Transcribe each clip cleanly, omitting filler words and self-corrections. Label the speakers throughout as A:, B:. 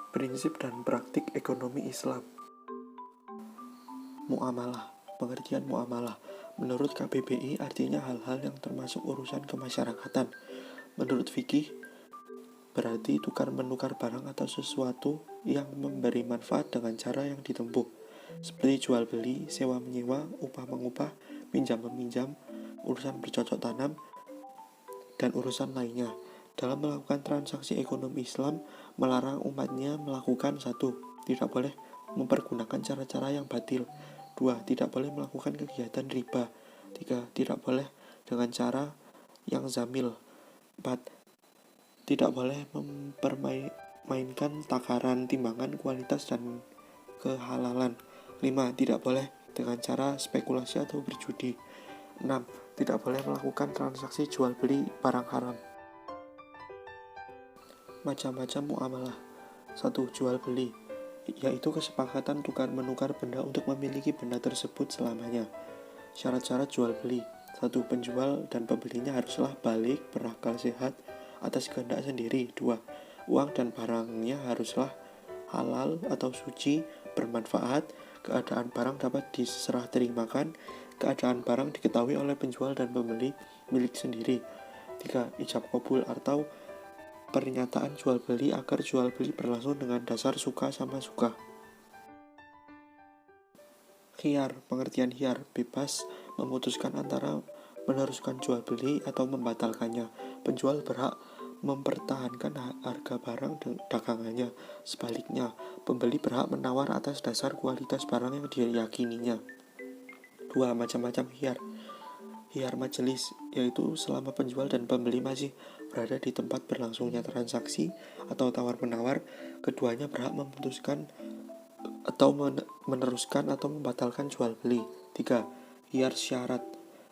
A: Prinsip dan praktik ekonomi Islam. Muamalah. Pengertian muamalah menurut KBBI artinya hal-hal yang termasuk urusan kemasyarakatan. Menurut fikih berarti tukar-menukar barang atau sesuatu yang memberi manfaat dengan cara yang ditempuh, seperti jual beli, sewa menyewa, upah mengupah, pinjam meminjam, urusan bercocok tanam, dan urusan lainnya. Dalam melakukan transaksi ekonomi, Islam melarang umatnya melakukan: 1. Tidak boleh mempergunakan cara-cara yang batil. 2. Tidak boleh melakukan kegiatan riba. 3. Tidak boleh dengan cara yang zamil. 4. Tidak boleh mempermainkan takaran, timbangan, kualitas, dan kehalalan. 5. Tidak boleh dengan cara spekulasi atau berjudi. 6. Tidak boleh melakukan transaksi jual beli barang haram. Macam-macam muamalah. 1. Jual beli, yaitu kesepakatan tukar-menukar benda untuk memiliki benda tersebut selamanya. Syarat-syarat jual beli. 1. Penjual dan pembelinya haruslah balik, berakal sehat, atas kehendak sendiri. 2. Uang dan barangnya haruslah halal atau suci, bermanfaat, keadaan barang dapat diserah terimakan, keadaan barang diketahui oleh penjual dan pembeli milik sendiri. 3. Ijab kabul atau pernyataan jual beli agar jual beli berlangsung dengan dasar suka sama suka. Khiyar. Pengertian khiyar, bebas memutuskan antara meneruskan jual beli atau membatalkannya. Penjual berhak mempertahankan harga barang dagangannya. Sebaliknya, pembeli berhak menawar atas dasar kualitas barang yang diyakininya. 2. Macam-macam khiyar. Khiyar majelis, yaitu selama penjual dan pembeli masih berada di tempat berlangsungnya transaksi atau tawar-menawar, keduanya berhak memutuskan atau meneruskan atau membatalkan jual beli. 3. Khiyar syarat.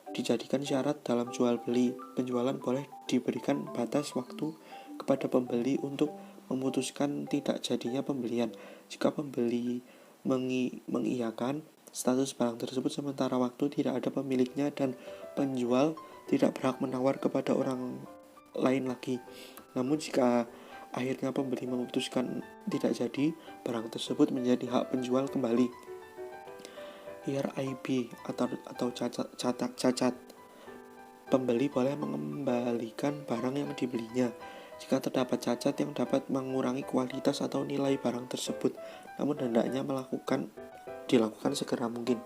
A: Dijadikan syarat dalam jual beli, penjualan boleh diberikan batas waktu kepada pembeli untuk memutuskan tidak jadinya pembelian. Jika pembeli mengiyakan, status barang tersebut sementara waktu tidak ada pemiliknya dan penjual tidak berhak menawar kepada orang lain lagi. Namun jika akhirnya pembeli memutuskan tidak jadi, barang tersebut menjadi hak penjual kembali. Khiyar aibi atau cacat. Pembeli boleh mengembalikan barang yang dibelinya jika terdapat cacat yang dapat mengurangi kualitas atau nilai barang tersebut, namun hendaknya dilakukan segera mungkin.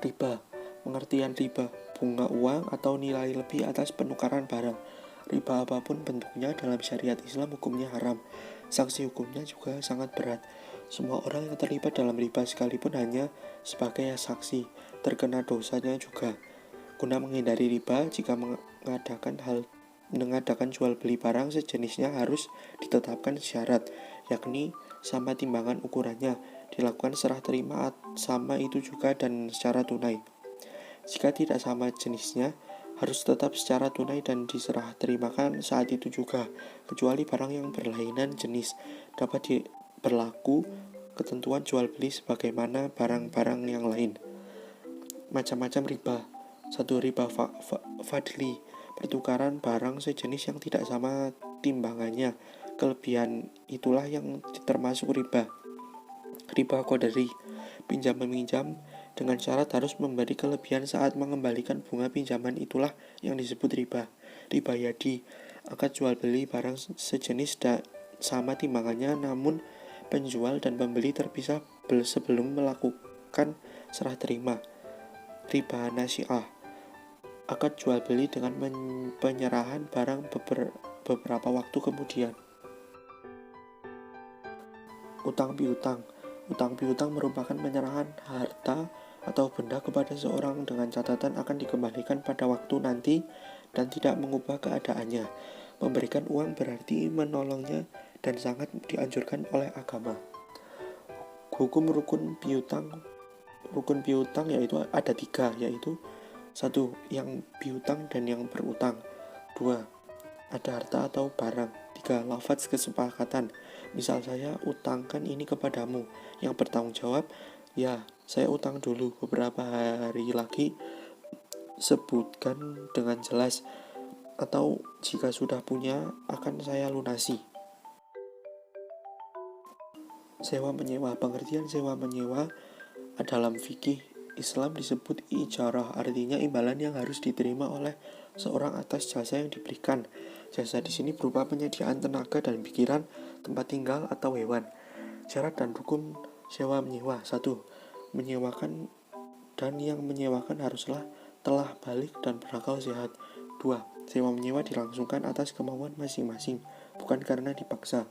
A: Riba. Pengertian riba, bunga uang atau nilai lebih atas penukaran barang. Riba apapun bentuknya dalam syariat Islam hukumnya haram. Sanksi hukumnya juga sangat berat. Semua orang yang terlibat dalam riba sekalipun hanya sebagai saksi terkena dosanya juga. Guna menghindari riba, jika mengadakan jual beli barang sejenisnya harus ditetapkan syarat, yakni sama timbangan ukurannya, dilakukan serah terima sama itu juga dan secara tunai. Jika tidak sama jenisnya, harus tetap secara tunai dan diserah terimakan saat itu juga, kecuali barang yang berlainan jenis. Dapat berlaku ketentuan jual beli sebagaimana barang-barang yang lain. Macam-macam riba. 1. Riba fadli, pertukaran barang sejenis yang tidak sama timbangannya. Kelebihan itulah yang termasuk riba. Riba qadari, pinjam meminjam dengan syarat harus memberi kelebihan saat mengembalikan bunga pinjaman, itulah yang disebut riba. Riba yadi, akad jual beli barang sejenis sama timbangannya namun penjual dan pembeli terpisah sebelum melakukan serah terima. Riba nasi'ah, akad jual beli dengan penyerahan barang beberapa waktu kemudian. Utang piutang. Utang piutang merupakan penyerahan harta atau benda kepada seorang dengan catatan akan dikembalikan pada waktu nanti dan tidak mengubah keadaannya. Memberikan uang berarti menolongnya dan sangat dianjurkan oleh agama. Hukum rukun piutang yaitu ada 3, yaitu 1. Yang piutang dan yang berutang. 2. Ada harta atau barang. 3. Lafaz kesepakatan. Misal saya utangkan ini kepadamu, yang bertanggung jawab, ya saya utang dulu, beberapa hari lagi sebutkan dengan jelas, atau jika sudah punya akan saya lunasi. Sewa menyewa. Pengertian sewa menyewa dalam fikih Islam disebut ijarah, artinya imbalan yang harus diterima oleh seorang atas jasa yang diberikan. Jasa di sini berupa penyediaan tenaga dan pikiran, tempat tinggal atau hewan. Syarat dan rukun sewa menyewa. 1. Menyewakan dan yang menyewakan haruslah telah balik dan berakal sehat. 2. Sewa menyewa dilangsungkan atas kemauan masing-masing, bukan karena dipaksa.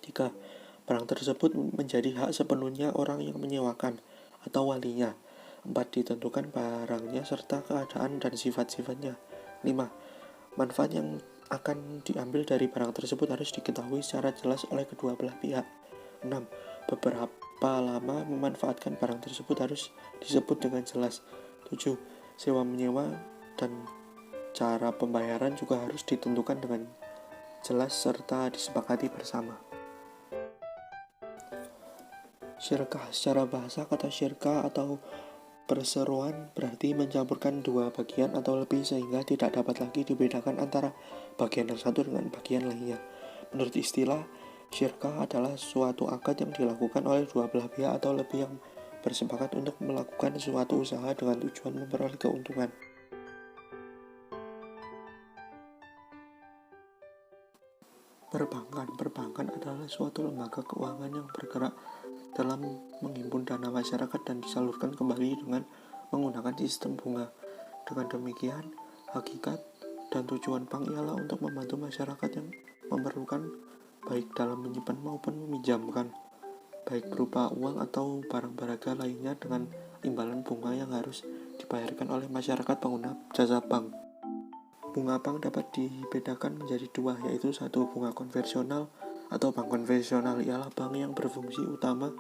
A: 3. Barang tersebut menjadi hak sepenuhnya orang yang menyewakan atau walinya. 4. Ditentukan barangnya serta keadaan dan sifat-sifatnya. 5. Manfaat yang akan diambil dari barang tersebut harus diketahui secara jelas oleh kedua belah pihak. 6. Beberapa lama memanfaatkan barang tersebut harus disebut dengan jelas. 7. Sewa menyewa dan cara pembayaran juga harus ditentukan dengan jelas serta disepakati bersama. Syirkah. Secara bahasa, kata syirkah atau perseroan berarti mencampurkan dua bagian atau lebih sehingga tidak dapat lagi dibedakan antara bagian yang satu dengan bagian lainnya. Menurut istilah, syirkah adalah suatu akad yang dilakukan oleh dua belah pihak atau lebih yang bersepakat untuk melakukan suatu usaha dengan tujuan memperoleh keuntungan. Perbankan adalah suatu lembaga keuangan yang bergerak dalam menghimpun dana masyarakat dan disalurkan kembali dengan menggunakan sistem bunga. Dengan demikian, hakikat dan tujuan bank ialah untuk membantu masyarakat yang memerlukan baik dalam menyimpan maupun meminjamkan, baik berupa uang atau barang berharga lainnya dengan imbalan bunga yang harus dibayarkan oleh masyarakat pengguna jasa bank. Bunga bank dapat dibedakan menjadi dua, yaitu 1. Bunga konvensional atau bank konvensional ialah bank yang berfungsi utama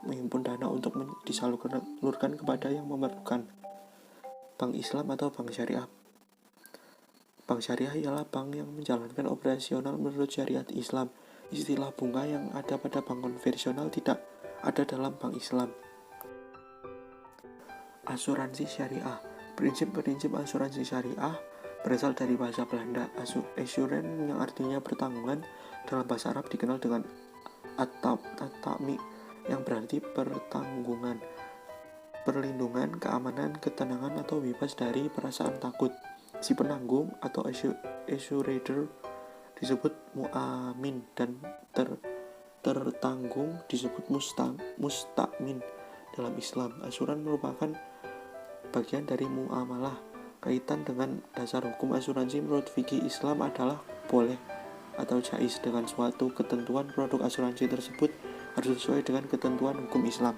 A: menghimpun dana untuk disalurkan kepada yang memerlukan. Bank Islam atau bank syariah. Bank syariah ialah bank yang menjalankan operasional menurut syariat Islam. Istilah bunga yang ada pada bank konvensional tidak ada dalam bank Islam. Asuransi syariah. Prinsip-prinsip asuransi syariah berasal dari bahasa Belanda. Assuren yang artinya pertanggungan dalam bahasa Arab dikenal dengan at-ta'mi yang berarti pertanggungan, perlindungan, keamanan, ketenangan atau bebas dari perasaan takut. Si penanggung atau assurator disebut mu'amin dan tertanggung disebut musta'min dalam Islam. Asuran merupakan bagian dari muamalah. Kaitan dengan dasar hukum asuransi menurut fikih Islam adalah boleh atau jaiz. Dengan suatu ketentuan produk asuransi tersebut harus sesuai dengan ketentuan hukum Islam.